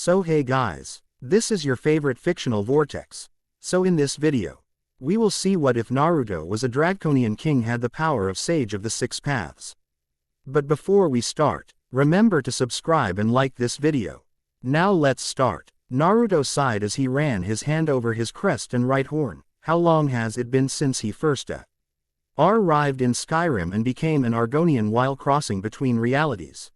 So hey guys, this is your favorite fictional vortex. So in this video, we will see what if Naruto was a Dragconian king had the power of Sage of the Six Paths. But before we start, remember to subscribe and like this video. Now let's start. Naruto sighed as he ran his hand over his crest and right horn. How long has it been since he first arrived in Skyrim and became an Argonian while crossing between realities?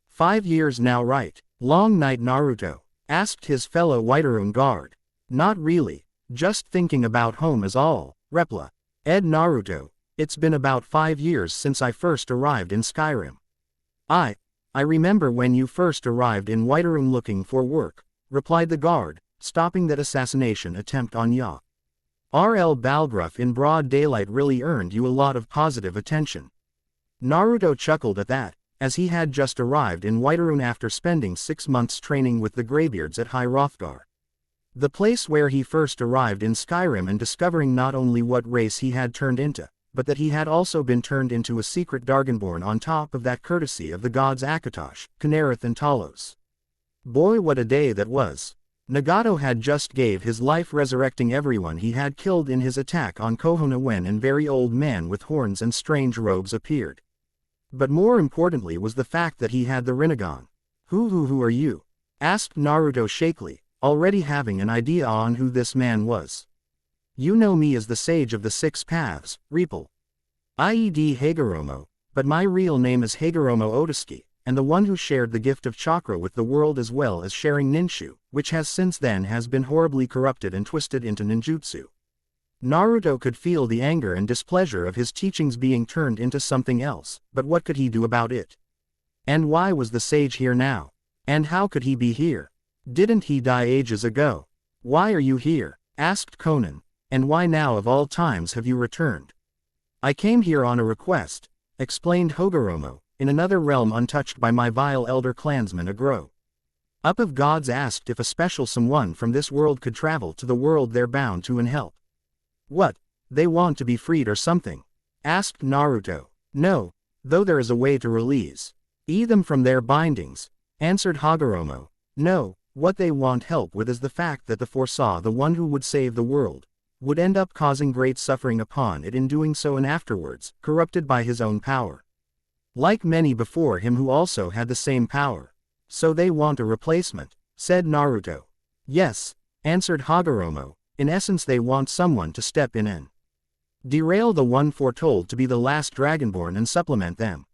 5 years now, right? Long night, Naruto asked his fellow Whiterun guard. Not really, just thinking about home is all, replied Naruto. It's been about 5 years since I first arrived in Skyrim. I remember when you first arrived in Whiterun looking for work, replied the guard, stopping that assassination attempt on Ya. RL Balgruff in broad daylight really earned you a lot of positive attention. Naruto chuckled at that, as he had just arrived in Whiterun after spending 6 months training with the Greybeards at High Hrothgar, the place where he first arrived in Skyrim, and discovering not only what race he had turned into, but that he had also been turned into a secret Dragonborn on top of that, courtesy of the gods Akatosh, Kynareth and Talos. Boy, what a day that was. Nagato had just gave his life resurrecting everyone he had killed in his attack on Kohona when an very old man with horns and strange robes appeared. But more importantly was the fact that he had the Rinnegan. Who are you? Asked Naruto shakily, already having an idea on who this man was. You know me as the Sage of the Six Paths, replied Hagoromo, but my real name is Hagoromo Otosuke, and the one who shared the gift of chakra with the world as well as sharing ninshu, which has since then has been horribly corrupted and twisted into ninjutsu. Naruto could feel the anger and displeasure of his teachings being turned into something else, but what could he do about it? And why was the sage here now? And how could he be here? Didn't he die ages ago? Why are you here? Asked Conan. And why now of all times have you returned? I came here on a request, explained Hagoromo, in another realm untouched by my vile elder clansman Agro. Up of gods asked if a special someone from this world could travel to the world they're bound to and help. What? They want to be freed or something? Asked Naruto. No, though there is a way to release them from their bindings, answered Hagoromo. No, what they want help with is the fact that they foresaw the one who would save the world would end up causing great suffering upon it in doing so, and afterwards, corrupted by his own power. Like many before him who also had the same power. So they want a replacement, said Naruto. Yes, answered Hagoromo. In essence they want someone to step in and derail the one foretold to be the last Dragonborn and supplement them.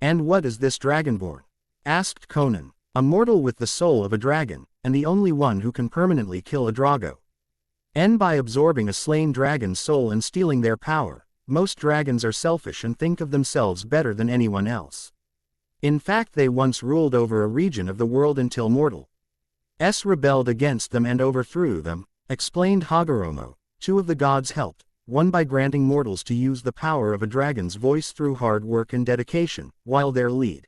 And what is this Dragonborn? Asked Conan. A mortal with the soul of a dragon, and the only one who can permanently kill a Drago. And by absorbing a slain dragon's soul and stealing their power, most dragons are selfish and think of themselves better than anyone else. In fact, they once ruled over a region of the world until mortals rebelled against them and overthrew them, explained Hagoromo. 2 of the gods helped, one by granting mortals to use the power of a dragon's voice through hard work and dedication, while their lead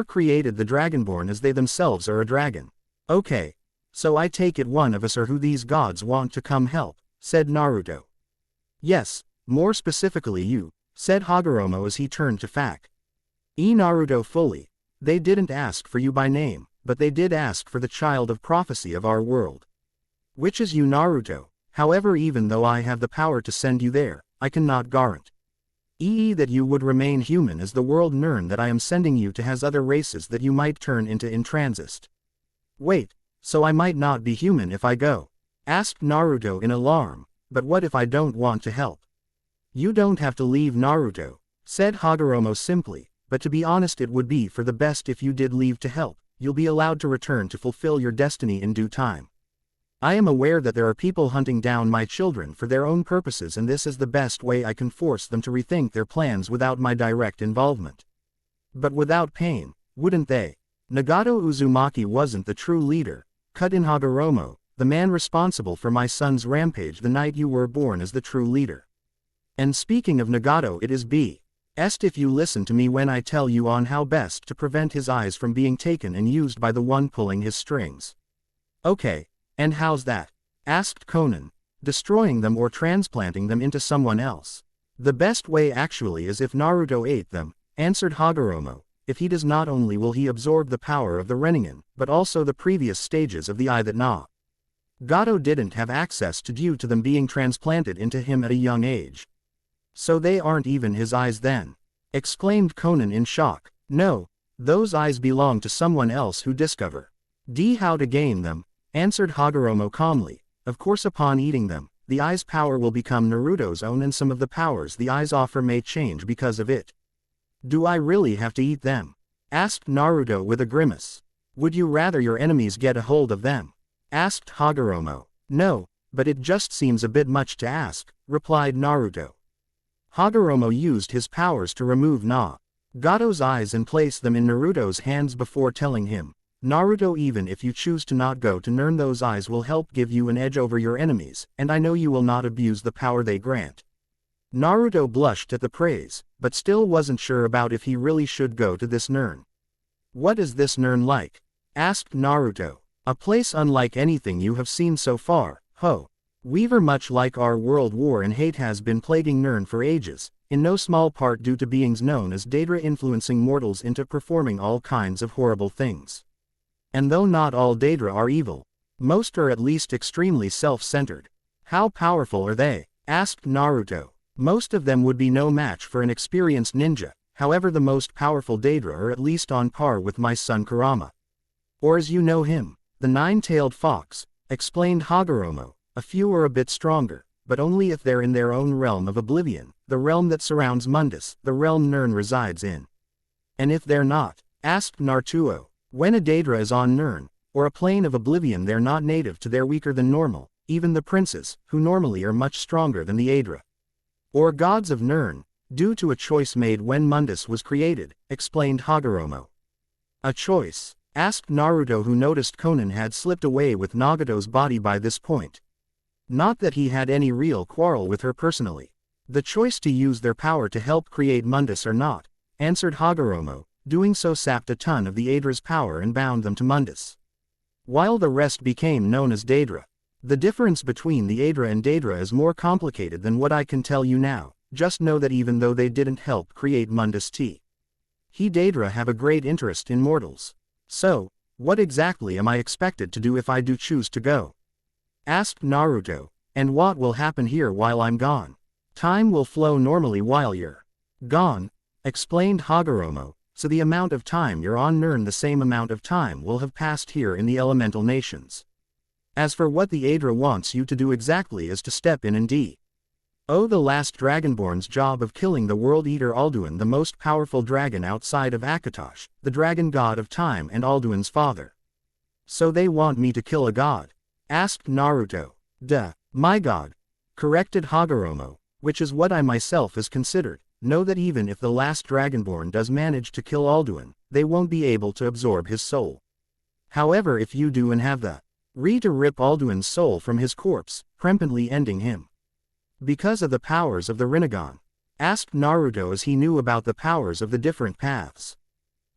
created the Dragonborn as they themselves are a dragon. Okay. So I take it one of us are who these gods want to come help, said Naruto. Yes, more specifically you, said Hagoromo as he turned to Fak. Naruto fully. They didn't ask for you by name, but they did ask for the child of prophecy of our world. Which is you, Naruto. However, even though I have the power to send you there, I cannot guarantee that you would remain human, as the world learn that I am sending you to has other races that you might turn into in transit. Wait. So I might not be human if I go? Asked Naruto in alarm. But what if I don't want to help? You don't have to leave, Naruto, said Hagoromo simply, but to be honest it would be for the best if you did leave to help. You'll be allowed to return to fulfill your destiny in due time. I am aware that there are people hunting down my children for their own purposes, and this is the best way I can force them to rethink their plans without my direct involvement. But without pain, wouldn't they? Nagato Uzumaki wasn't the true leader, cut in Hagoromo. The man responsible for my son's rampage the night you were born is the true leader. And speaking of Nagato, it is best if you listen to me when I tell you on how best to prevent his eyes from being taken and used by the one pulling his strings. Okay, and how's that? Asked Conan. Destroying them or transplanting them into someone else. The best way actually is if Naruto ate them, answered Hagoromo. if he does not only will he absorb the power of the Rinnegan, but also the previous stages of the eye that Gato didn't have access to due to them being transplanted into him at a young age. So they aren't even his eyes then? Exclaimed Conan in shock. No, those eyes belong to someone else who discover how to gain them, answered Hagoromo calmly. Of course upon eating them, the eye's power will become Naruto's own and some of the powers the eyes offer may change because of it. Do I really have to eat them? Asked Naruto with a grimace. Would you rather your enemies get a hold of them? Asked Hagoromo. No, but it just seems a bit much to ask, replied Naruto. Hagoromo used his powers to remove Gato's eyes and place them in Naruto's hands before telling him, Naruto, even if you choose to not go to Nern, those eyes will help give you an edge over your enemies, and I know you will not abuse the power they grant. Naruto blushed at the praise, but still wasn't sure about if he really should go to this Nern. What is this Nern like? Asked Naruto. A place unlike anything you have seen so far, Weaver. Much like our world, war and hate has been plaguing Nern for ages, in no small part due to beings known as Daedra influencing mortals into performing all kinds of horrible things. And though not all Daedra are evil, most are at least extremely self-centered. How powerful are they? Asked Naruto. Most of them would be no match for an experienced ninja, however the most powerful Daedra are at least on par with my son Kurama. Or as you know him, the nine-tailed fox, explained Hagoromo. A few are a bit stronger, but only if they're in their own realm of oblivion, the realm that surrounds Mundus, the realm Nern resides in. And if they're not? Asked Naruto. When a Daedra is on Nern, or a plane of oblivion, they're not native to, they're weaker than normal, even the princes, who normally are much stronger than the Daedra. Or gods of Nern, due to a choice made when Mundus was created, explained Hagoromo. A choice? Asked Naruto, who noticed Conan had slipped away with Nagato's body by this point. Not that he had any real quarrel with her personally. The choice to use their power to help create Mundus or not, answered Hagoromo. Doing so sapped a ton of the Daedra's power and bound them to Mundus, while the rest became known as Daedra. The difference between the Daedra and Daedra is more complicated than what I can tell you now. Just know that even though they didn't help create Mundus he Daedra have a great interest in mortals. So, what exactly am I expected to do if I do choose to go? Asked Naruto. And what will happen here while I'm gone? Time will flow normally while you're gone, explained Hagoromo. So the amount of time you're on Nern, the same amount of time will have passed here in the elemental nations. As for what the Daedra wants you to do exactly is to step in and the last Dragonborn's job of killing the World Eater Alduin, the most powerful dragon outside of Akatosh, the dragon god of time and Alduin's father. So they want me to kill a god? Asked Naruto. Duh, my god, corrected Hagoromo, which is what I myself is considered. Know that even if the last Dragonborn does manage to kill Alduin, they won't be able to absorb his soul. However, if you do and have the to rip Alduin's soul from his corpse, permanently ending him. Because of the powers of the Rinnegan? Asked Naruto, as he knew about the powers of the different paths.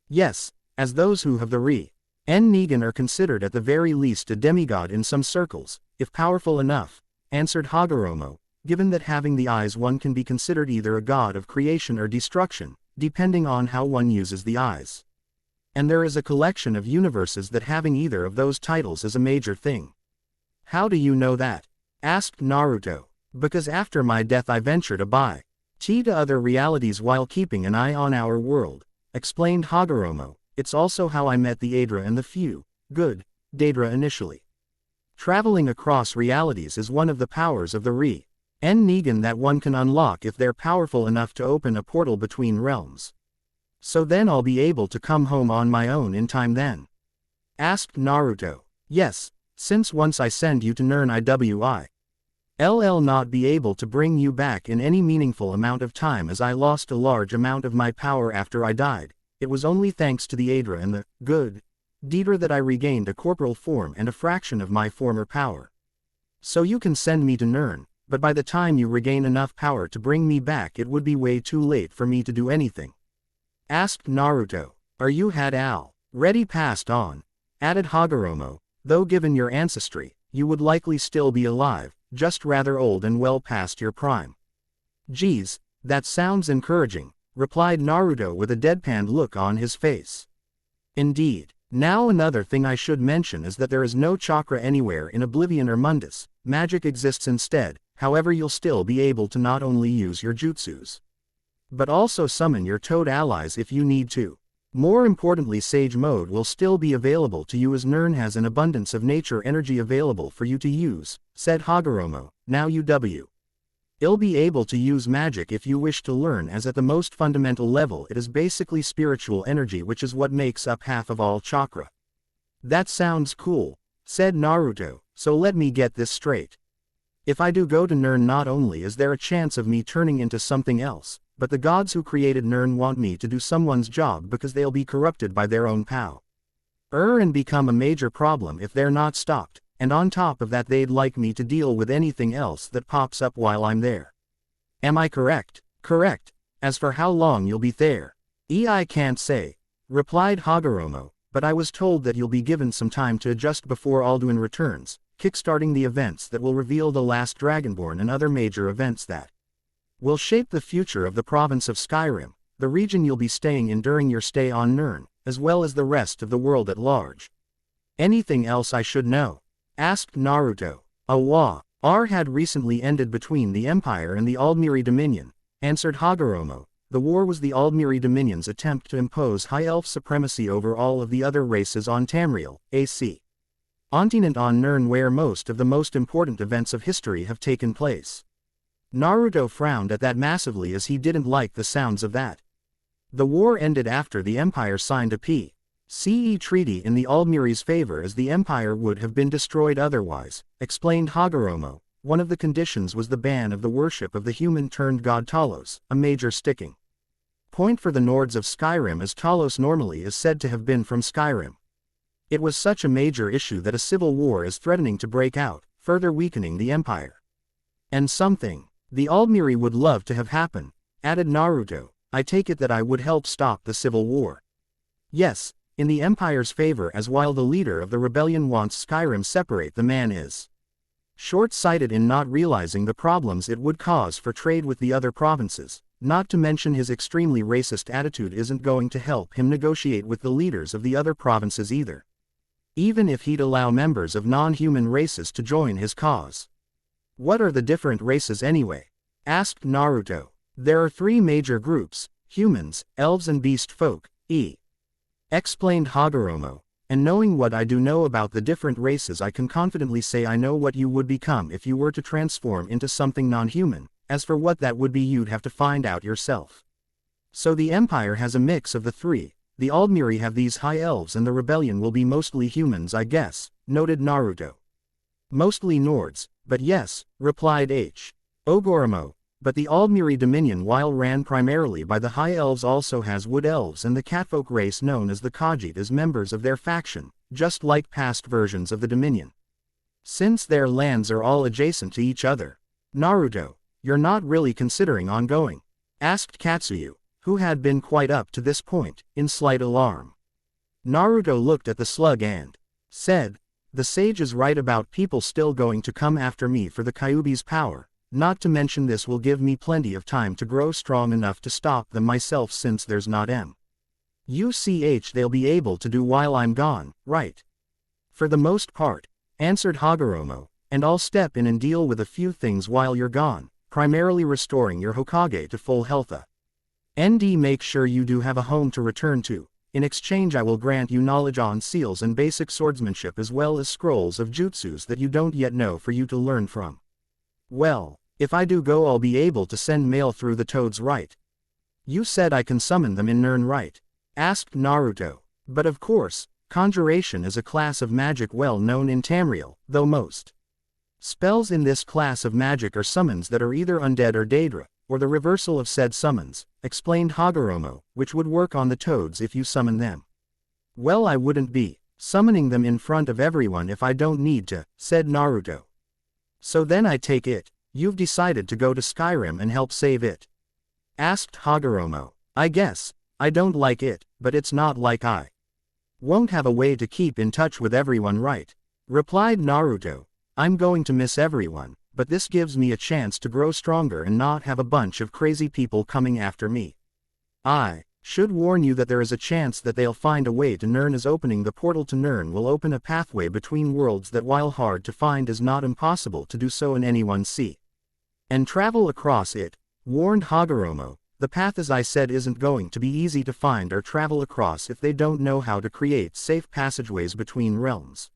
Yes, as those who have the Rinnegan are considered at the very least a demigod in some circles, if powerful enough, answered Hagoromo. Given that having the eyes, one can be considered either a god of creation or destruction, depending on how one uses the eyes. And there is a collection of universes that having either of those titles is a major thing. How do you know that? Asked Naruto. Because after my death I venture to buy to other realities while keeping an eye on our world, explained Hagoromo. It's also how I met the Daedra and the few good Daedra initially. Traveling across realities is one of the powers of the Rinnegan that one can unlock if they're powerful enough to open a portal between realms. So then I'll be able to come home on my own in time then? Asked Naruto. Yes, since once I send you to Nern I'll not be able to bring you back in any meaningful amount of time, as I lost a large amount of my power after I died. It was only thanks to the Daedra and the good Daedra that I regained a corporal form and a fraction of my former power. So you can send me to Nern, but by the time you regain enough power to bring me back it would be way too late for me to do anything. Asked Naruto. Are you had already passed on? Added Hagoromo. Though given your ancestry, you would likely still be alive, just rather old and well past your prime. Geez, that sounds encouraging, replied Naruto with a deadpan look on his face. Indeed. Now another thing I should mention is that there is no chakra anywhere in Oblivion or Mundus, magic exists instead, however you'll still be able to not only use your jutsus, but also summon your toad allies if you need to. More importantly, Sage Mode will still be available to you as Nern has an abundance of nature energy available for you to use, said Hagoromo. Now you'll be able to use magic if you wish to learn, as at the most fundamental level it is basically spiritual energy, which is what makes up half of all chakra. That sounds cool, said Naruto, so let me get this straight. If I do go to Nern, not only is there a chance of me turning into something else, but the gods who created Nern want me to do someone's job because they'll be corrupted by their own power. And become a major problem if they're not stopped. And on top of that, they'd like me to deal with anything else that pops up while I'm there. Am I correct? Correct. As for how long you'll be there, I can't say, replied Hagoromo, but I was told that you'll be given some time to adjust before Alduin returns, kickstarting the events that will reveal the last Dragonborn and other major events that will shape the future of the province of Skyrim, the region you'll be staying in during your stay on Nern, as well as the rest of the world at large. Anything else I should know? Asked Naruto. A war had recently ended between the Empire and the Aldmiri Dominion, answered Hagoromo. The war was the Aldmiri Dominion's attempt to impose High Elf supremacy over all of the other races on Tamriel, a.c. continent on Nern, where most of the most important events of history have taken place. Naruto frowned at that massively, as he didn't like the sounds of that. The war ended after the Empire signed a peace treaty in the Aldmiri's favor, as the Empire would have been destroyed otherwise, explained Hagoromo. One of the conditions was the ban of the worship of the human-turned-god Talos, a major sticking point for the Nords of Skyrim, as Talos normally is said to have been from Skyrim. It was such a major issue that a civil war is threatening to break out, further weakening the Empire. And something the Aldmiri would love to have happen, added Naruto. I take it that I would help stop the civil war. Yes, in the Empire's favor, as while the leader of the rebellion wants Skyrim separate, the man is short-sighted in not realizing the problems it would cause for trade with the other provinces, not to mention his extremely racist attitude isn't going to help him negotiate with the leaders of the other provinces either. Even if he'd allow members of non-human races to join his cause. What are the different races anyway? Asked Naruto. There are three major groups: humans, elves and beast folk, explained Hagoromo. And knowing what I do know about the different races, I can confidently say I know what you would become if you were to transform into something non-human. As for what that would be, you'd have to find out yourself. So the Empire has a mix of the three. The Aldmiri have these high elves and the rebellion will be mostly humans, I guess, noted Naruto. Mostly Nords, but yes, replied Hagoromo. But the Aldmiri Dominion, while ran primarily by the High Elves, also has Wood Elves and the Catfolk race known as the Khajiit as members of their faction, just like past versions of the Dominion. Since their lands are all adjacent to each other. Naruto, you're not really considering on going? Asked Katsuyu, who had been quite up to this point, in slight alarm. Naruto looked at the slug and said, the sage is right about people still going to come after me for the Kyuubi's power. Not to mention this will give me plenty of time to grow strong enough to stop them myself, since there's not much they'll be able to do while I'm gone, right? For the most part, answered Hagoromo, and I'll step in and deal with a few things while you're gone, primarily restoring your Hokage to full health. Make sure you do have a home to return to. In exchange I will grant you knowledge on seals and basic swordsmanship, as well as scrolls of jutsus that you don't yet know for you to learn from. Well, if I do go, I'll be able to send mail through the toads, right? You said I can summon them in Nern, right? Asked Naruto. But of course, conjuration is a class of magic well known in Tamriel, though most spells in this class of magic are summons that are either undead or Daedra, or the reversal of said summons, explained Hagoromo, which would work on the toads if you summon them. Well, I wouldn't be summoning them in front of everyone if I don't need to, said Naruto. So then I take it, you've decided to go to Skyrim and help save it? Asked Hagoromo. I guess. I don't like it, but it's not like I won't have a way to keep in touch with everyone, right? Replied Naruto. I'm going to miss everyone, but this gives me a chance to grow stronger and not have a bunch of crazy people coming after me. I should warn you that there is a chance that they'll find a way to Nirn, as opening the portal to Nirn will open a pathway between worlds that, while hard to find, is not impossible to do so in anyone's sea. And travel across it, warned Hagoromo. The path, as I said, isn't going to be easy to find or travel across if they don't know how to create safe passageways between realms.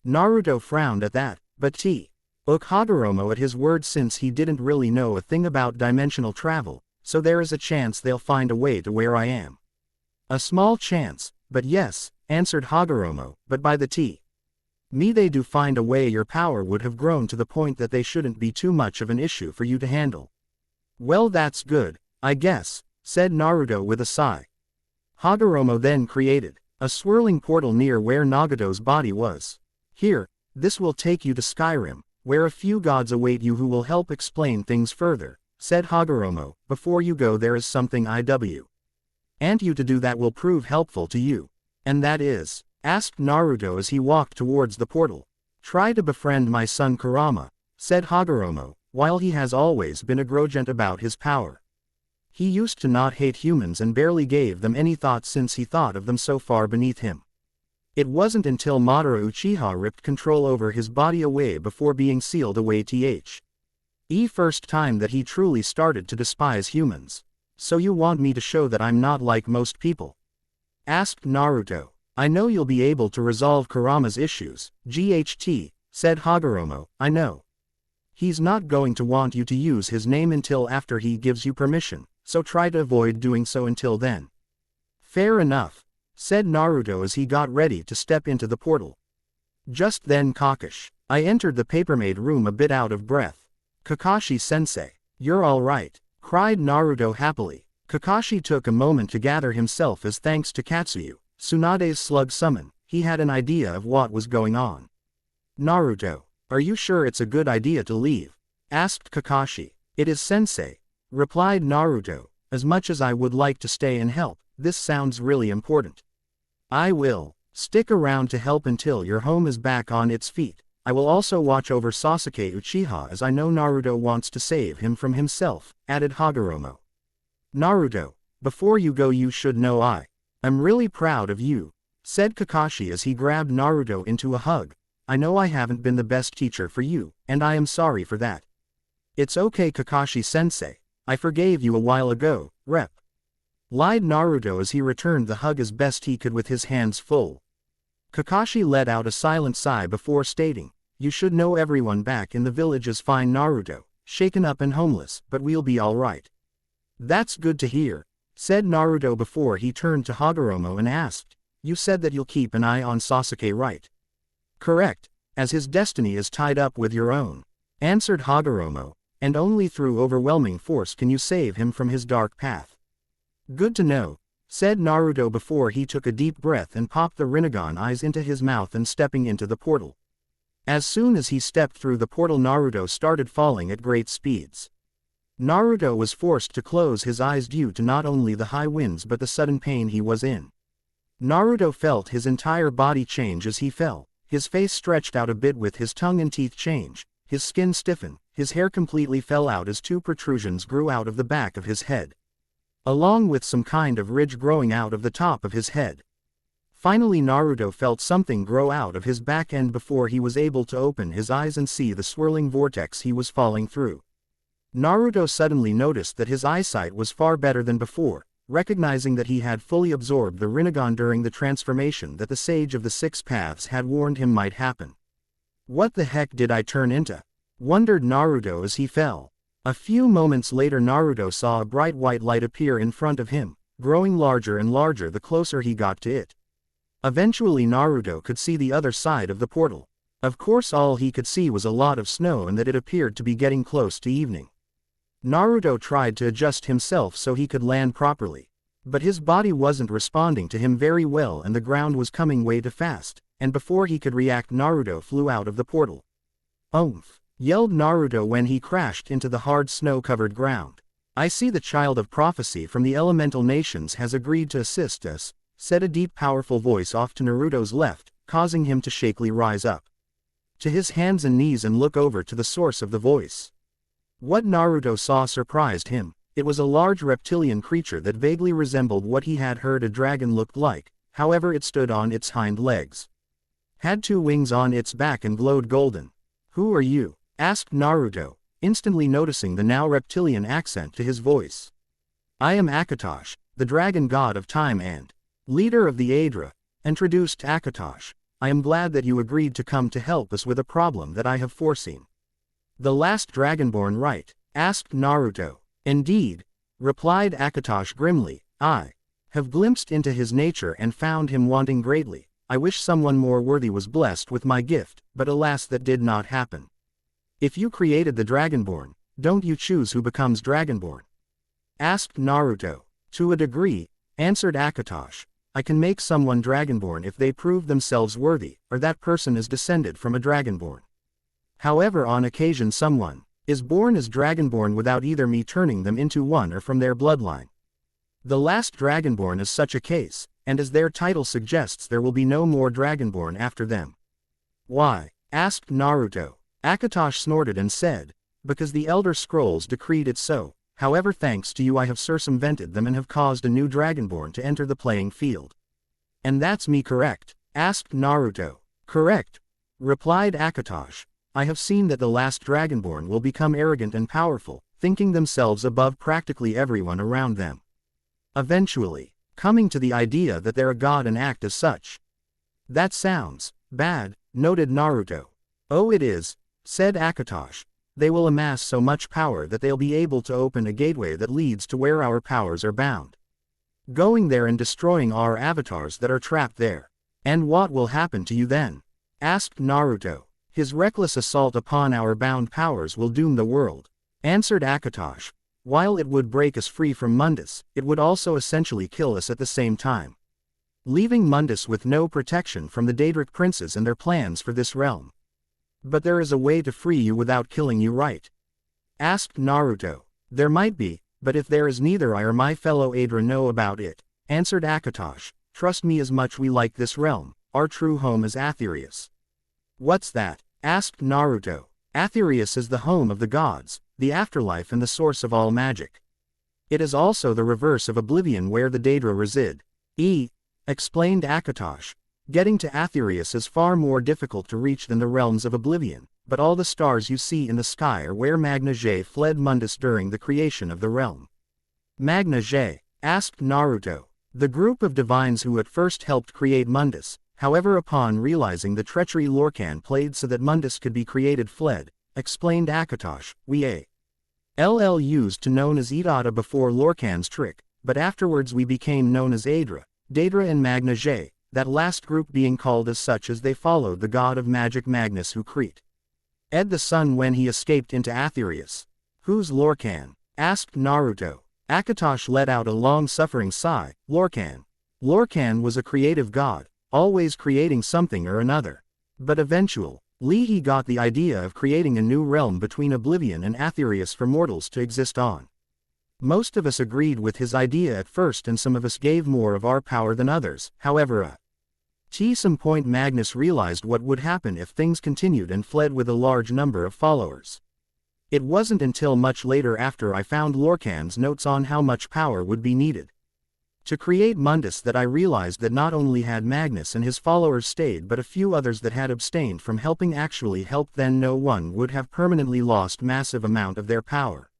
Naruto frowned at that, but took Hagoromo at his word, since he didn't really know a thing about dimensional travel, so there is a chance they'll find a way to where I am. A small chance, but yes, answered Hagoromo, but by the me they do find a way, your power would have grown to the point that they shouldn't be too much of an issue for you to handle. Well, that's good, I guess, said Naruto with a sigh. Hagoromo then created a swirling portal near where Nagato's body was. Here, this will take you to Skyrim, where a few gods await you who will help explain things further, said Hagoromo. Before you go, there is something I want you to do that will prove helpful to you. And that is? Asked Naruto as he walked towards the portal. Try to befriend my son Kurama, said Hagoromo. While he has always been arrogant about his power, he used to not hate humans and barely gave them any thought, since he thought of them so far beneath him. It wasn't until Madara Uchiha ripped control over his body away before being sealed away first time that he truly started to despise humans. So you want me to show that I'm not like most people? Asked Naruto. I know you'll be able to resolve Kurama's issues, said Hagoromo. I know. He's not going to want you to use his name until after he gives you permission, so try to avoid doing so until then. Fair enough, said Naruto as he got ready to step into the portal. Just then I entered the papermate room a bit out of breath. Kakashi-sensei, you're all right, cried Naruto happily. Kakashi took a moment to gather himself, as thanks to Katsuyu, Tsunade's slug summon, he had an idea of what was going on. Naruto, are you sure it's a good idea to leave? Asked Kakashi. It is, sensei, replied Naruto. As much as I would like to stay and help, this sounds really important. I will stick around to help until your home is back on its feet. I will also watch over Sasuke Uchiha, as I know Naruto wants to save him from himself, added Hagoromo. Naruto, before you go, you should know I'm really proud of you, said Kakashi as he grabbed Naruto into a hug. I know I haven't been the best teacher for you, and I am sorry for that. It's okay, Kakashi-sensei. I forgave you a while ago, lied Naruto as he returned the hug as best he could with his hands full. Kakashi let out a silent sigh before stating, you should know everyone back in the village is fine, Naruto, shaken up and homeless, but we'll be alright. That's good to hear, said Naruto before he turned to Hagoromo and asked, you said that you'll keep an eye on Sasuke, right? Correct, as his destiny is tied up with your own, answered Hagoromo, and only through overwhelming force can you save him from his dark path. Good to know, said Naruto before he took a deep breath and popped the Rinnegan eyes into his mouth and stepping into the portal. As soon as he stepped through the portal, Naruto started falling at great speeds. Naruto was forced to close his eyes due to not only the high winds but the sudden pain he was in. Naruto felt his entire body change as he fell, his face stretched out a bit with his tongue and teeth change, his skin stiffened, his hair completely fell out as two protrusions grew out of the back of his head, along with some kind of ridge growing out of the top of his head. Finally Naruto felt something grow out of his back end before he was able to open his eyes and see the swirling vortex he was falling through. Naruto suddenly noticed that his eyesight was far better than before, recognizing that he had fully absorbed the Rinnegan during the transformation that the Sage of the Six Paths had warned him might happen. What the heck did I turn into? Wondered Naruto as he fell. A few moments later Naruto saw a bright white light appear in front of him, growing larger and larger the closer he got to it. Eventually Naruto could see the other side of the portal. Of course all he could see was a lot of snow and that it appeared to be getting close to evening. Naruto tried to adjust himself so he could land properly. But his body wasn't responding to him very well and the ground was coming way too fast, and before he could react Naruto flew out of the portal. "Oomph!" yelled Naruto when he crashed into the hard snow-covered ground. "I see the child of prophecy from the elemental nations has agreed to assist us," said a deep powerful voice off to Naruto's left, causing him to shakily rise up to his hands and knees and look over to the source of the voice. What Naruto saw surprised him. It was a large reptilian creature that vaguely resembled what he had heard a dragon looked like, however it stood on its hind legs. Had 2 wings on its back and glowed golden. "Who are you?" asked Naruto, instantly noticing the now reptilian accent to his voice. "I am Akatosh, the dragon god of time and leader of the Aedra," introduced Akatosh. "I am glad that you agreed to come to help us with a problem that I have foreseen." "The last dragonborn, right?" asked Naruto. "Indeed," replied Akatosh grimly. "I have glimpsed into his nature and found him wanting greatly. I wish someone more worthy was blessed with my gift, but alas that did not happen." "If you created the dragonborn, don't you choose who becomes dragonborn?" asked Naruto. "To a degree," answered Akatosh. "I can make someone dragonborn if they prove themselves worthy, or that person is descended from a dragonborn. However, on occasion someone is born as dragonborn without either me turning them into one or from their bloodline. The last dragonborn is such a case, and as their title suggests there will be no more dragonborn after them." "Why?" asked Naruto. Akatosh snorted and said, "Because the Elder Scrolls decreed it so. However, thanks to you I have circumvented them and have caused a new dragonborn to enter the playing field." "And that's me, correct?" asked Naruto. "Correct," replied Akatosh. "I have seen that the last dragonborn will become arrogant and powerful, thinking themselves above practically everyone around them. Eventually, coming to the idea that they're a god and act as such." "That sounds bad," noted Naruto. "Oh, it is," said Akatosh. "They will amass so much power that they'll be able to open a gateway that leads to where our powers are bound. Going there and destroying our avatars that are trapped there." "And what will happen to you then?" asked Naruto. "His reckless assault upon our bound powers will doom the world," answered Akatosh. "While it would break us free from Mundus, it would also essentially kill us at the same time, leaving Mundus with no protection from the Daedric princes and their plans for this realm." "But there is a way to free you without killing you, right?" asked Naruto. "There might be, but if there is neither I or my fellow Aedra know about it," answered Akatosh. "Trust me, as much we like this realm, our true home is Aetherius." "What's that?" asked Naruto. "Aetherius is the home of the gods, the afterlife and the source of all magic. It is also the reverse of Oblivion where the Daedra reside." Explained Akatosh. "Getting to Aetherius is far more difficult to reach than the realms of Oblivion, but all the stars you see in the sky are where Magna Ge fled Mundus during the creation of the realm." "Magna Ge?" asked Naruto. "The group of divines who at first helped create Mundus, however upon realizing the treachery Lorcan played so that Mundus could be created fled," explained Akatosh. "We used to known as Idata before Lorcan's trick, but afterwards we became known as Aedra, Daedra and Magna Ge, that last group being called as such as they followed the god of magic Magnus who created the sun when he escaped into Aetherius." "Who's Lorcan?" asked Naruto. Akatosh let out a long-suffering sigh. "Lorcan. Lorcan was a creative god, always creating something or another. But eventually, he got the idea of creating a new realm between Oblivion and Aetherius for mortals to exist on. Most of us agreed with his idea at first and some of us gave more of our power than others. However, at some point Magnus realized what would happen if things continued and fled with a large number of followers. It wasn't until much later after I found Lorcan's notes on how much power would be needed to create Mundus that I realized that not only had Magnus and his followers stayed but a few others that had abstained from helping actually helped, then no one would have permanently lost massive amount of their power."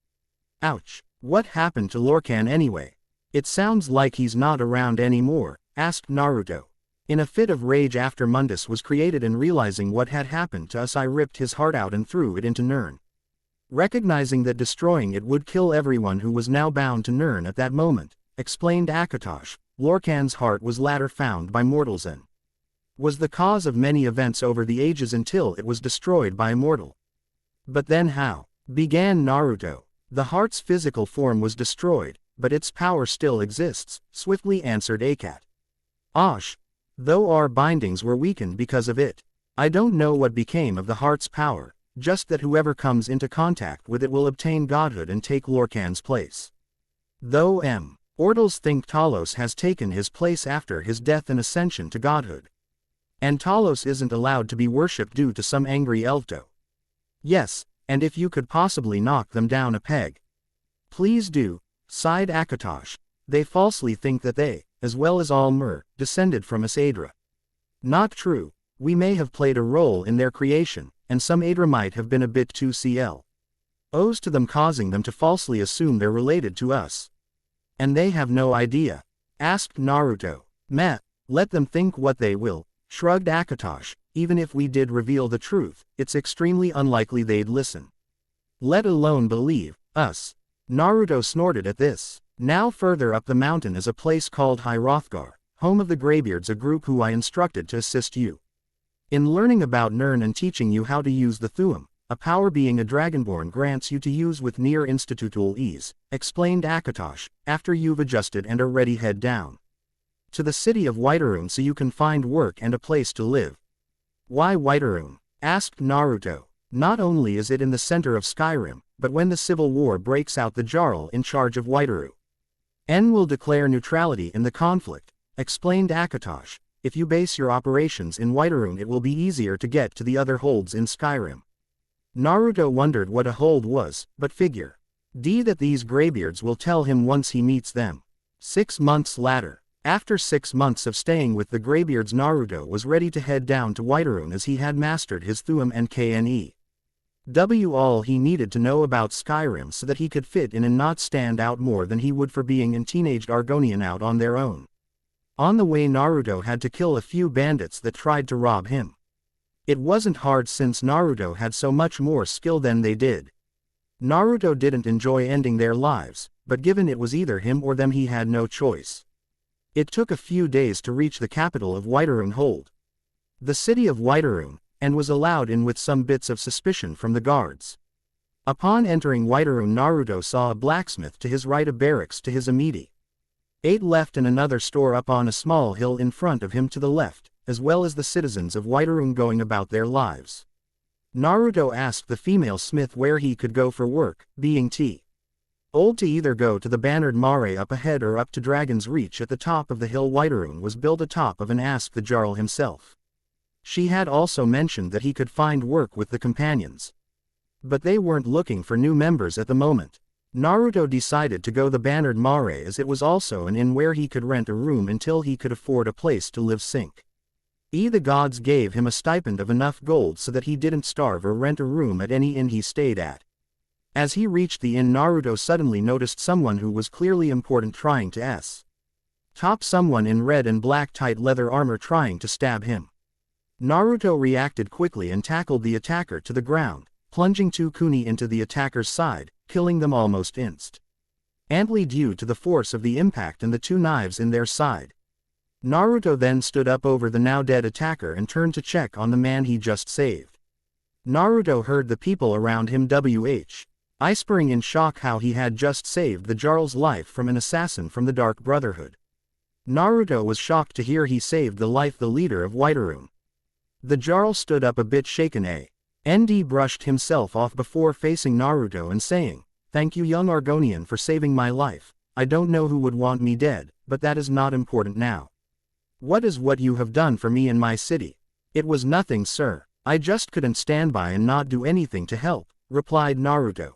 "Ouch. What happened to Lorcan anyway? It sounds like he's not around anymore," asked Naruto. "In a fit of rage after Mundus was created and realizing what had happened to us I ripped his heart out and threw it into Nirn. Recognizing that destroying it would kill everyone who was now bound to Nirn at that moment," explained Akatosh. "Lorcan's heart was later found by mortals and was the cause of many events over the ages until it was destroyed by a mortal." "But then how?" began Naruto. "The heart's physical form was destroyed, but its power still exists," swiftly answered Akatosh. "Though our bindings were weakened because of it. I don't know what became of the heart's power, just that whoever comes into contact with it will obtain godhood and take Lorcan's place. Though Ortals think Talos has taken his place after his death and ascension to godhood. And Talos isn't allowed to be worshipped due to some angry Elfdo. Yes, and if you could possibly knock them down a peg, please do," sighed Akatosh. They falsely think that they, as well as all Mer, descended from us Aedra. Not true. We may have played a role in their creation, and some Aedra might have been a bit too close to them, causing them to falsely assume they're related to us. And they have no idea? Asked Naruto. Meh, let them think what they will, shrugged Akatosh. Even if we did reveal the truth, it's extremely unlikely they'd listen. Let alone believe us. Naruto snorted at this. Now further up the mountain is a place called Hrothgar, home of the Greybeards, a group who I instructed to assist you in learning about Nirn and teaching you how to use the Thuum, a power being a dragonborn grants you to use with near institutional ease, explained Akatosh. After you've adjusted and are ready, head down to the city of Whiterun so you can find work and a place to live. Why Whiterun? Asked Naruto. Not only is it in the center of Skyrim, but when the civil war breaks out, the Jarl in charge of Whiterun will declare neutrality in the conflict, explained Akatosh. If you base your operations in Whiterun, it will be easier to get to the other holds in Skyrim. Naruto wondered what a hold was, but figured that these Greybeards will tell him once he meets them. 6 months later. After 6 months of staying with the Greybeards, Naruto was ready to head down to Whiterun as he had mastered his Thuum and Knew all he needed to know about Skyrim so that he could fit in and not stand out more than he would for being a teenage Dragconian out on their own. On the way, Naruto had to kill a few bandits that tried to rob him. It wasn't hard since Naruto had so much more skill than they did. Naruto didn't enjoy ending their lives, but given it was either him or them, he had no choice. It took a few days to reach the capital of Whiterun hold, the city of Whiterun, and was allowed in with some bits of suspicion from the guards. Upon entering Whiterun, Naruto saw a blacksmith to his right, a barracks to his immediate left, and another store up on a small hill in front of him to the left, as well as the citizens of Whiterun going about their lives. Naruto asked the female smith where he could go for work, being old to either go to the bannered mare up ahead or up to Dragon's Reach at the top of the hill. Whiterun was built atop of, and asked the Jarl himself. She had also mentioned that he could find work with the companions, but they weren't looking for new members at the moment. Naruto decided to go the bannered mare as it was also an inn where he could rent a room until he could afford a place to live. The gods gave him a stipend of enough gold so that he didn't starve or rent a room at any inn he stayed at. As he reached the inn, Naruto suddenly noticed someone who was clearly important trying to top someone in red and black tight leather armor trying to stab him. Naruto reacted quickly and tackled the attacker to the ground, plunging 2 kuni into the attacker's side, killing them almost instantly due to the force of the impact and the 2 knives in their side. Naruto then stood up over the now dead attacker and turned to check on the man he just saved. Naruto heard the people around him whispering in shock how he had just saved the Jarl's life from an assassin from the Dark Brotherhood. Naruto was shocked to hear he saved the leader of Whiterun. The Jarl stood up a bit shaken. Nd brushed himself off before facing Naruto and saying, "Thank you, young Dragconian, for saving my life. I don't know who would want me dead, but that is not important now. What is what you have done for me in my city?" "It was nothing, sir. I just couldn't stand by and not do anything to help," replied Naruto.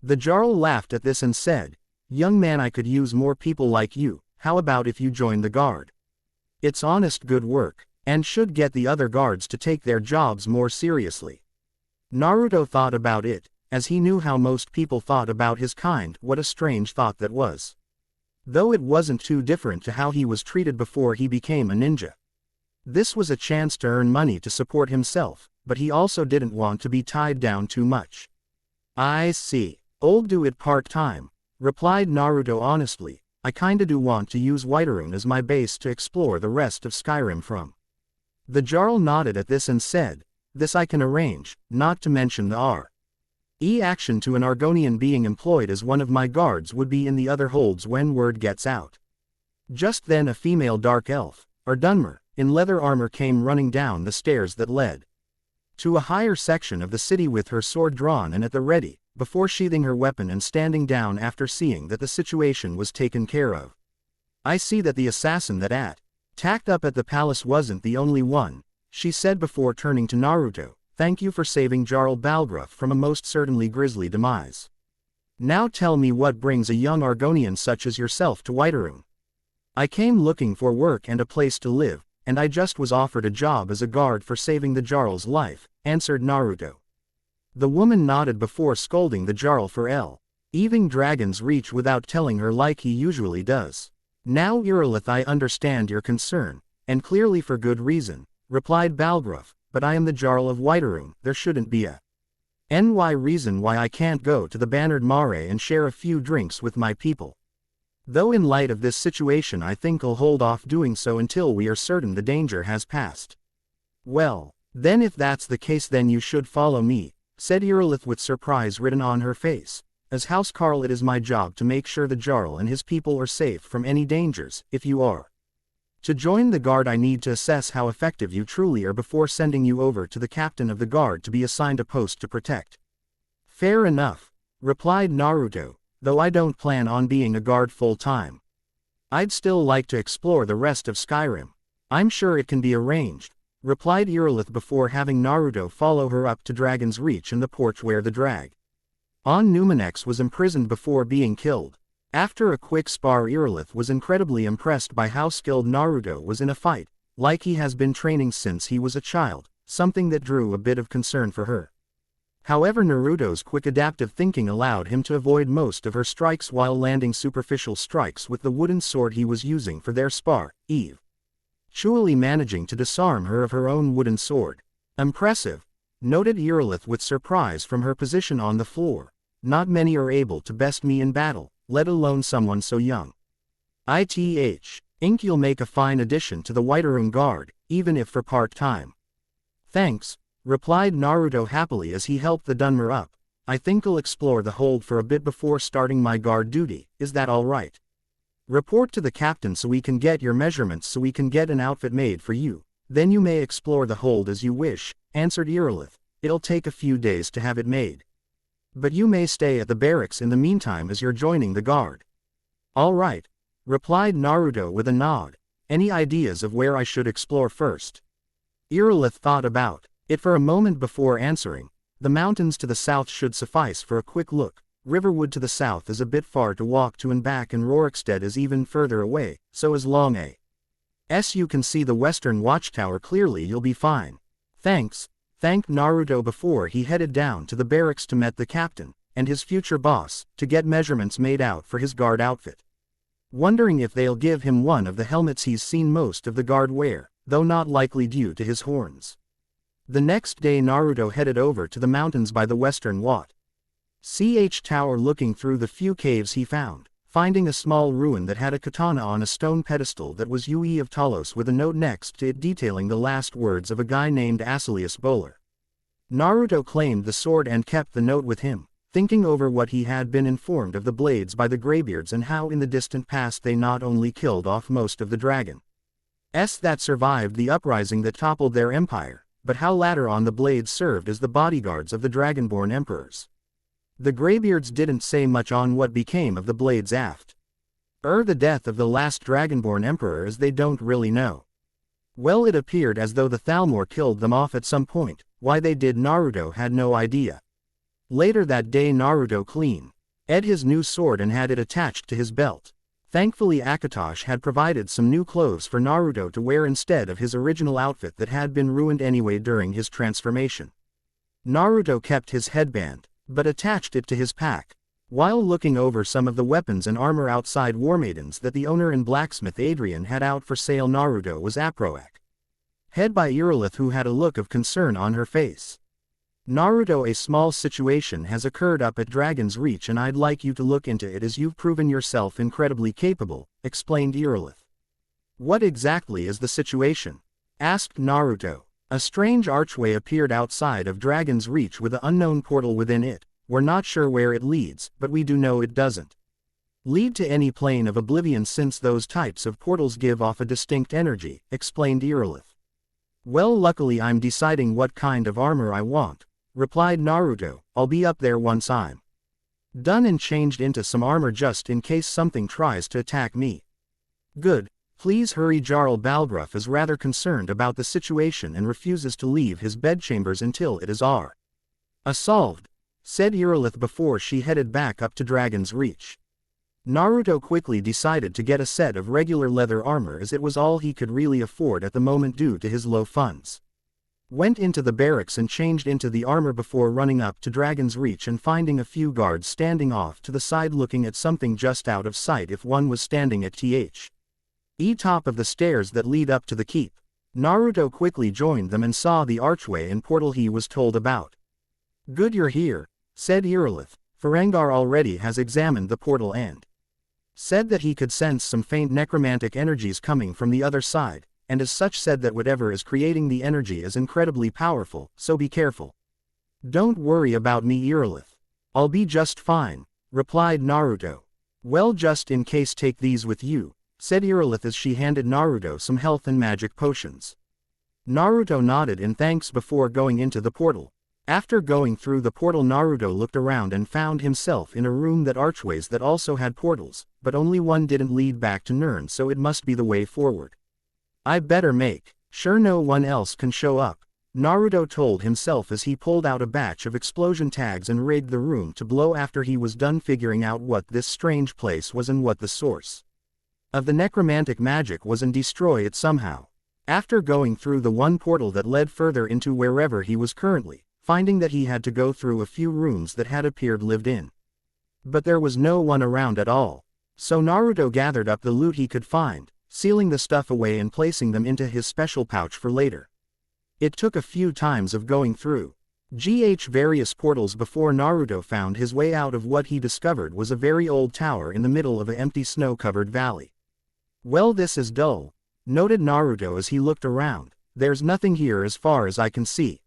The Jarl laughed at this and said, "Young man, I could use more people like you. How about if you join the guard? It's honest good work, and should get the other guards to take their jobs more seriously." Naruto thought about it, as he knew how most people thought about his kind. What a strange thought that was. Though it wasn't too different to how he was treated before he became a ninja. This was a chance to earn money to support himself, but he also didn't want to be tied down too much. "I see. I'll do it part-time," replied Naruto honestly. "I kinda do want to use Whiterun as my base to explore the rest of Skyrim from." The Jarl nodded at this and said, "This I can arrange, not to mention the action to an Dragconian being employed as one of my guards would be in the other holds when word gets out." Just then a female dark elf, or Dunmer, in leather armor came running down the stairs that led to a higher section of the city with her sword drawn and at the ready, before sheathing her weapon and standing down after seeing that the situation was taken care of. "I see that the assassin that tacked up at the palace wasn't the only one," she said before turning to Naruto. "Thank you for saving Jarl Balgruuf from a most certainly grisly demise." Now tell me what brings a young Argonian such as yourself to Whiterun. I came looking for work and a place to live, and I just was offered a job as a guard for saving the Jarl's life, answered Naruto. The woman nodded before scolding the Jarl for leaving Dragon's Reach without telling her like he usually does. Now Irilith, I understand your concern, and clearly for good reason, replied Balgruuf, but I am the Jarl of Whiterun, there shouldn't be a reason why I can't go to the Bannered Mare and share a few drinks with my people. Though in light of this situation I think I'll hold off doing so until we are certain the danger has passed. Well, then if that's the case then you should follow me, said Irilith with surprise written on her face. As Housecarl it is my job to make sure the Jarl and his people are safe from any dangers. If you are to join the guard I need to assess how effective you truly are before sending you over to the captain of the guard to be assigned a post to protect. Fair enough, replied Naruto, though I don't plan on being a guard full-time. I'd still like to explore the rest of Skyrim. I'm sure it can be arranged, replied Irilith before having Naruto follow her up to Dragon's Reach and the porch where the Dragconian Numenex was imprisoned before being killed. After a quick spar, Irilith was incredibly impressed by how skilled Naruto was in a fight, like he has been training since he was a child, something that drew a bit of concern for her. However, Naruto's quick adaptive thinking allowed him to avoid most of her strikes while landing superficial strikes with the wooden sword he was using for their spar, eventually managing to disarm her of her own wooden sword. Impressive, noted Irilith with surprise from her position on the floor. Not many are able to best me in battle, let alone someone so young. Ith, you'll make a fine addition to the Whiterun Guard, even if for part-time. Thanks, replied Naruto happily as he helped the Dunmer up. I think I'll explore the hold for a bit before starting my guard duty, is that alright? Report to the captain so we can get your measurements so we can get an outfit made for you, then you may explore the hold as you wish, answered Irilith. It'll take a few days to have it made. But you may stay at the barracks in the meantime as you're joining the guard. Alright, replied Naruto with a nod. Any ideas of where I should explore first? Irilith thought about it for a moment before answering. The mountains to the south should suffice for a quick look. Riverwood to the south is a bit far to walk to and back, and Rorikstead is even further away, so as long as you can see the western watchtower clearly you'll be fine. Thanks, thanked Naruto before he headed down to the barracks to meet the captain, and his future boss, to get measurements made out for his guard outfit. Wondering if they'll give him one of the helmets he's seen most of the guard wear, though not likely due to his horns. The next day Naruto headed over to the mountains by the western watchtower, looking through the few caves he found, finding a small ruin that had a katana on a stone pedestal that was Yui of Talos with a note next to it detailing the last words of a guy named Asilius Bowler. Naruto claimed the sword and kept the note with him, thinking over what he had been informed of the Blades by the Greybeards and how in the distant past they not only killed off most of the dragons that survived the uprising that toppled their empire, but how later on the Blades served as the bodyguards of the Dragonborn emperors. The Greybeards didn't say much on what became of the Blades after the death of the last Dragonborn emperor, as they don't really know. Well, it appeared as though the Thalmor killed them off at some point. Why they did Naruto had no idea. Later that day Naruto cleaned his new sword and had it attached to his belt. Thankfully Akatosh had provided some new clothes for Naruto to wear instead of his original outfit that had been ruined anyway during his transformation. Naruto kept his headband, but attached it to his pack. While looking over some of the weapons and armor outside Warmaidens that the owner and blacksmith Adrian had out for sale, Naruto was approached by Irilith, who had a look of concern on her face. Naruto, a small situation has occurred up at Dragon's Reach and I'd like you to look into it as you've proven yourself incredibly capable, explained Irilith. What exactly is the situation? Asked Naruto. A strange archway appeared outside of Dragon's Reach with an unknown portal within it. We're not sure where it leads, but we do know it doesn't lead to any plane of oblivion since those types of portals give off a distinct energy, explained Irilith. Well, luckily I'm deciding what kind of armor I want, replied Naruto. I'll be up there once I'm done and changed into some armor just in case something tries to attack me. Good. Please hurry. Jarl Balgruuf is rather concerned about the situation and refuses to leave his bedchambers until it is solved. said Irilith before she headed back up to Dragon's Reach. Naruto quickly decided to get a set of regular leather armor as it was all he could really afford at the moment due to his low funds. Went into the barracks and changed into the armor before running up to Dragon's Reach and finding a few guards standing off to the side looking at something just out of sight if one was standing at top of the stairs that lead up to the keep. Naruto quickly joined them and saw the archway and portal he was told about. Good you're here, said Irilith. Farangar already has examined the portal and said that he could sense some faint necromantic energies coming from the other side, and as such said that whatever is creating the energy is incredibly powerful, so be careful. Don't worry about me, Irilith. I'll be just fine, replied Naruto. Well, just in case take these with you, said Irilith as she handed Naruto some health and magic potions. Naruto nodded in thanks before going into the portal. After going through the portal, Naruto looked around and found himself in a room that archways that also had portals, but only one didn't lead back to Nirn, so it must be the way forward. I better make sure no one else can show up, Naruto told himself as he pulled out a batch of explosion tags and rigged the room to blow after he was done figuring out what this strange place was and what the source of the necromantic magic was and destroy it somehow. After going through the one portal that led further into wherever he was currently, finding that he had to go through a few rooms that had appeared lived in. But there was no one around at all. So Naruto gathered up the loot he could find, sealing the stuff away and placing them into his special pouch for later. It took a few times of going through various portals before Naruto found his way out of what he discovered was a very old tower in the middle of an empty snow-covered valley. Well, this is dull, noted Naruto as he looked around. There's nothing here as far as I can see.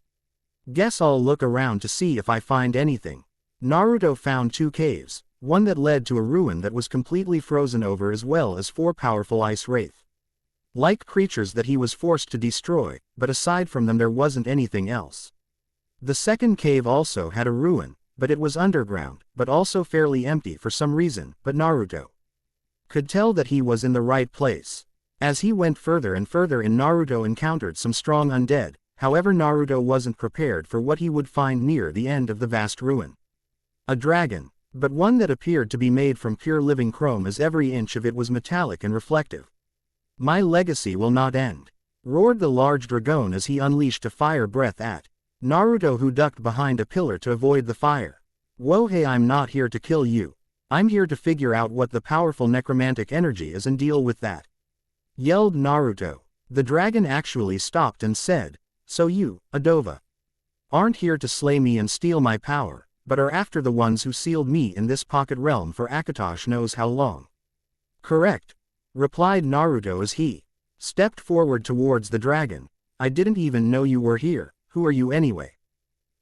Guess I'll look around to see if I find anything. Naruto found 2 caves, one that led to a ruin that was completely frozen over as well as 4 powerful ice wraith-like creatures that he was forced to destroy, but aside from them there wasn't anything else. The second cave also had a ruin, but it was underground, but also fairly empty for some reason, but Naruto could tell that he was in the right place. As he went further and further in, Naruto encountered some strong undead. However, Naruto wasn't prepared for what he would find near the end of the vast ruin. A dragon, but one that appeared to be made from pure living chrome as every inch of it was metallic and reflective. My legacy will not end, roared the large dragon as he unleashed a fire breath at Naruto, who ducked behind a pillar to avoid the fire. Whoa, hey, I'm not here to kill you. I'm here to figure out what the powerful necromantic energy is and deal with that, yelled Naruto. The dragon actually stopped and said, so you, Adova, aren't here to slay me and steal my power, but are after the ones who sealed me in this pocket realm for Akatosh knows how long. Correct, replied Naruto as he stepped forward towards the dragon. I didn't even know you were here. Who are you anyway?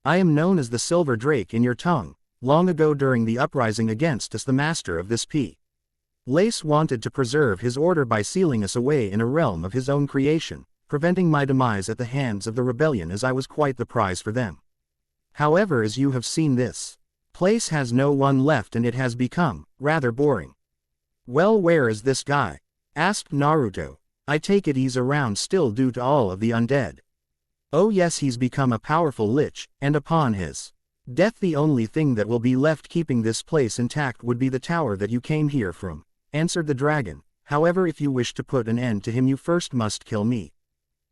I am known as the Silver Drake in your tongue. Long ago during the uprising against us, the master of this place wanted to preserve his order by sealing us away in a realm of his own creation, preventing my demise at the hands of the rebellion, as I was quite the prize for them. However, as you have seen, this place has no one left and it has become rather boring. Well, where is this guy? Asked Naruto. I take it he's around still due to all of the undead. Oh yes, he's become a powerful lich, and upon his death the only thing that will be left keeping this place intact would be the tower that you came here from, answered the dragon. However, if you wish to put an end to him, you first must kill me.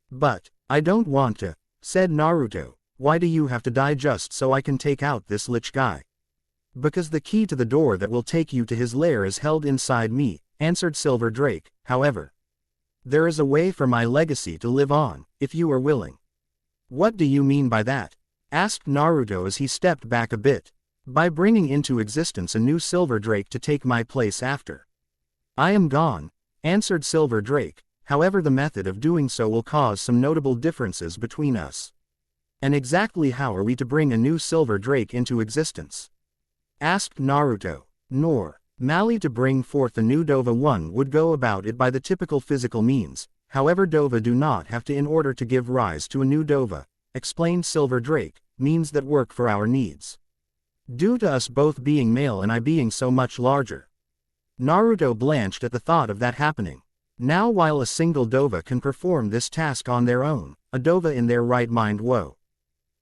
But I don't want to, said Naruto. Why do you have to die just so I can take out this lich guy? Because the key to the door that will take you to his lair is held inside me, answered Silver Drake. However, there is a way for my legacy to live on, if you are willing. What do you mean by that? Asked Naruto as he stepped back a bit. By bringing into existence a new Silver Drake to take my place after I am gone, answered Silver Drake. However, the method of doing so will cause some notable differences between us. And exactly how are we to bring a new Silver Drake into existence? Asked Naruto. Normally to bring forth a new Dova, one would go about it by the typical physical means. However, Dova do not have to in order to give rise to a new Dova, explained Silver Drake, means that work for our needs. Due to us both being male and I being so much larger. Naruto blanched at the thought of that happening. Now, while a single Dova can perform this task on their own, a Dova in their right mind would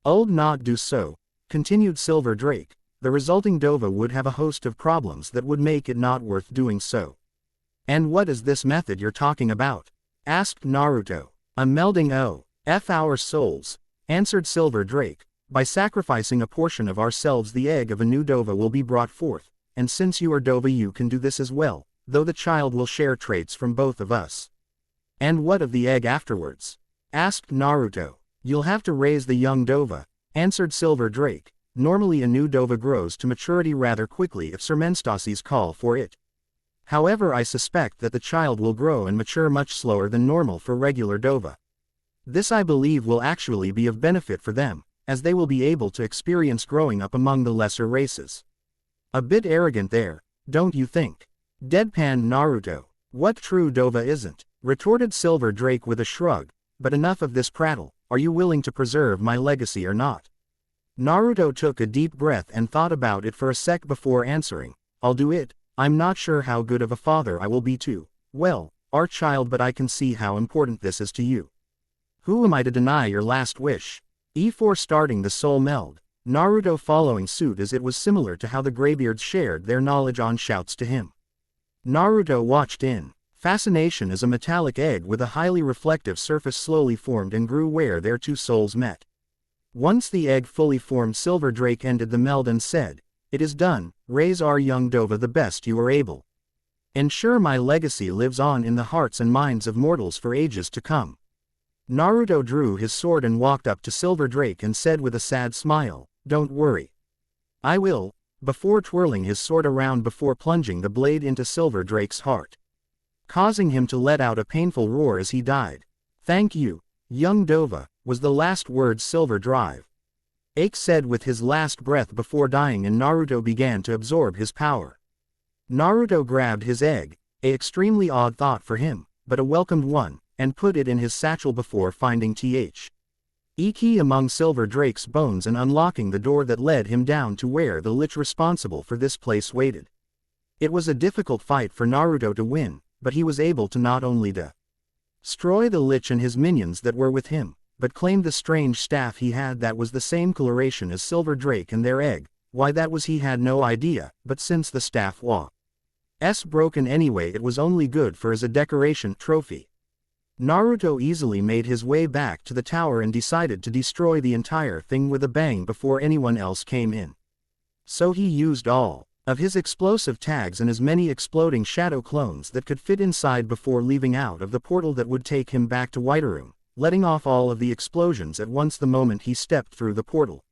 not do so. continued Silver Drake, the resulting Dova would have a host of problems that would make it not worth doing so. And what is this method you're talking about? Asked Naruto. A melding of our souls, answered Silver Drake. By sacrificing a portion of ourselves, the egg of a new Dova will be brought forth, and since you are Dova, you can do this as well, though the child will share traits from both of us. And what of the egg afterwards? Asked Naruto. You'll have to raise the young Dova, answered Silver Drake. Normally a new Dova grows to maturity rather quickly if circumstances call for it. However, I suspect that the child will grow and mature much slower than normal for regular Dova. This I believe will actually be of benefit for them, as they will be able to experience growing up among the lesser races. A bit arrogant there, don't you think? Deadpanned Naruto. What true Dova isn't? Retorted Silver Drake with a shrug. But enough of this prattle, are you willing to preserve my legacy or not? Naruto took a deep breath and thought about it for a sec before answering. I'll do it. I'm not sure how good of a father I will be to, well, our child, but I can see how important this is to you. Who am I to deny your last wish? Before starting the soul meld, Naruto following suit, as it was similar to how the Greybeards shared their knowledge on shouts to him. Naruto watched in fascination as a metallic egg with a highly reflective surface slowly formed and grew where their two souls met. Once the egg fully formed, Silver Drake ended the meld and said, "It is done, raise our young Dova the best you are able. Ensure my legacy lives on in the hearts and minds of mortals for ages to come." Naruto drew his sword and walked up to Silver Drake and said with a sad smile, "Don't worry. I will," before twirling his sword around before plunging the blade into Silver Drake's heart, causing him to let out a painful roar as he died. "Thank you, young Dova," was the last words Silver Drake said with his last breath before dying, and Naruto began to absorb his power. Naruto grabbed his egg, a extremely odd thought for him, but a welcomed one, and put it in his satchel before finding a key among Silver Drake's bones and unlocking the door that led him down to where the lich responsible for this place waited. It was a difficult fight for Naruto to win, but he was able to not only destroy the lich and his minions that were with him, but claimed the strange staff he had that was the same coloration as Silver Drake and their egg. Why that was he had no idea, but since the staff was broken anyway, it was only good for as a decoration trophy. Naruto easily made his way back to the tower and decided to destroy the entire thing with a bang before anyone else came in. So he used all of his explosive tags and as many exploding shadow clones that could fit inside before leaving out of the portal that would take him back to Whiterun, letting off all of the explosions at once the moment he stepped through the portal.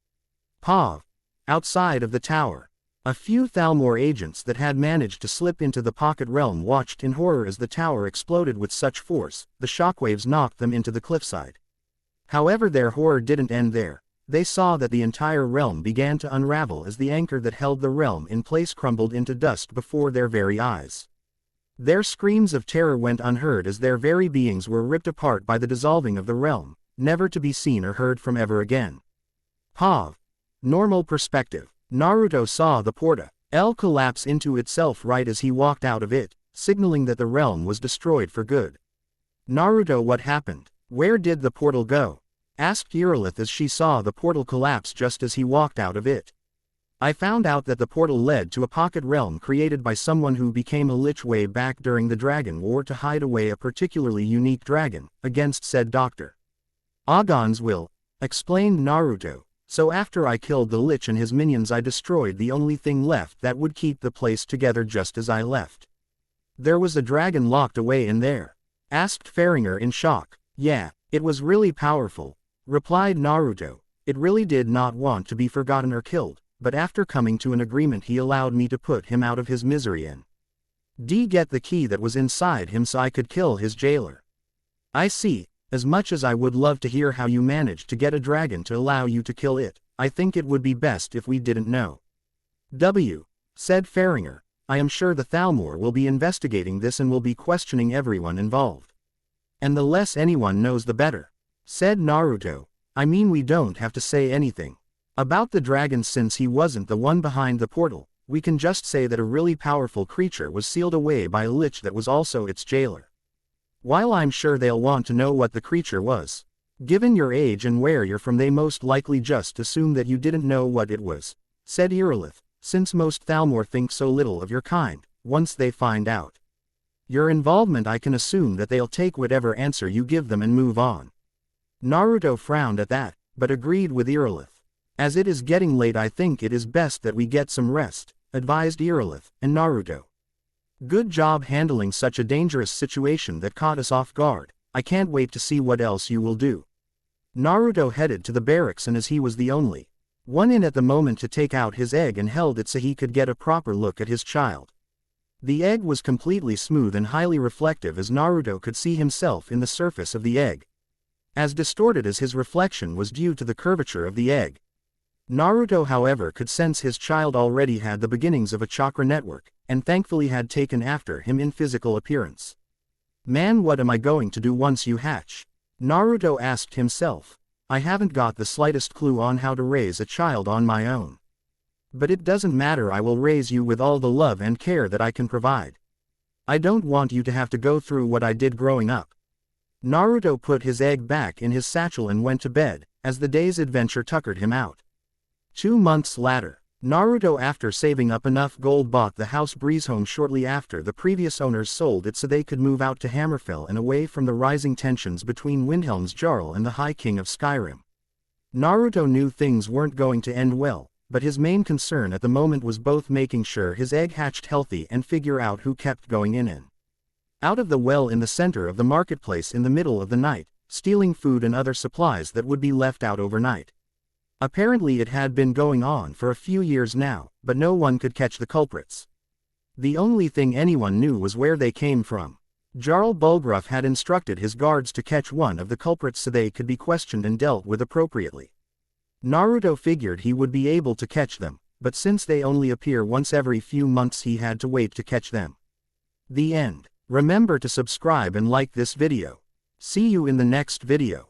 Outside of the tower, a few Thalmor agents that had managed to slip into the pocket realm watched in horror as the tower exploded with such force, the shockwaves knocked them into the cliffside. However, their horror didn't end there. They saw that the entire realm began to unravel as the anchor that held the realm in place crumbled into dust before their very eyes. Their screams of terror went unheard as their very beings were ripped apart by the dissolving of the realm, never to be seen or heard from ever again. Normal perspective. Naruto saw the portal collapse into itself right as he walked out of it, signaling that the realm was destroyed for good. "Naruto, what happened? Where did the portal go?" asked Irilith as she saw the portal collapse just as he walked out of it. "I found out that the portal led to a pocket realm created by someone who became a lich way back during the Dragon War to hide away a particularly unique dragon against said Dr. Agon's will," explained Naruto. "So after I killed the lich and his minions, I destroyed the only thing left that would keep the place together just as I left." "There was a dragon locked away in there?" asked Faringer in shock. "Yeah, it was really powerful," replied Naruto. "It really did not want to be forgotten or killed, but after coming to an agreement he allowed me to put him out of his misery and get the key that was inside him so I could kill his jailer." "I see. As much as I would love to hear how you managed to get a dragon to allow you to kill it, I think it would be best if we didn't know." Said Faringer. "I am sure the Thalmor will be investigating this and will be questioning everyone involved. And the less anyone knows the better," said Naruto. "I mean, we don't have to say anything about the dragon since he wasn't the one behind the portal. We can just say that a really powerful creature was sealed away by a lich that was also its jailer. While I'm sure they'll want to know what the creature was," Given your age and where you're from, they most likely just assume that you didn't know what it was, said Irilith, since most Thalmor think so little of your kind. Once they find out your involvement, I can assume that they'll take whatever answer you give them and move on. Naruto frowned at that, but agreed with Irilith. As it is getting late, I think it is best that we get some rest, advised Irilith and Naruto. Good job handling such a dangerous situation that caught us off guard. I can't wait to see what else you will do. Naruto headed to the barracks, and as he was the only one in at the moment to take out his egg and held it so he could get a proper look at his child. The egg was completely smooth and highly reflective, as Naruto could see himself in the surface of the egg. As distorted as his reflection was due to the curvature of the egg. Naruto, however, could sense his child already had the beginnings of a chakra network, and thankfully had taken after him in physical appearance. Man, what am I going to do once you hatch? Naruto asked himself. I haven't got the slightest clue on how to raise a child on my own. But it doesn't matter, I will raise you with all the love and care that I can provide. I don't want you to have to go through what I did growing up. Naruto put his egg back in his satchel and went to bed, as the day's adventure tuckered him out. 2 months later, Naruto, after saving up enough gold, bought the house Breeze Home shortly after the previous owners sold it so they could move out to Hammerfell and away from the rising tensions between Windhelm's Jarl and the High King of Skyrim. Naruto knew things weren't going to end well, but his main concern at the moment was both making sure his egg hatched healthy and figure out who kept going in and out of the well in the center of the marketplace in the middle of the night, stealing food and other supplies that would be left out overnight. Apparently it had been going on for a few years now, but no one could catch the culprits. The only thing anyone knew was where they came from. Jarl Bulgruff had instructed his guards to catch one of the culprits so they could be questioned and dealt with appropriately. Naruto figured he would be able to catch them, but since they only appear once every few months, he had to wait to catch them. The end. Remember to subscribe and like this video. See you in the next video.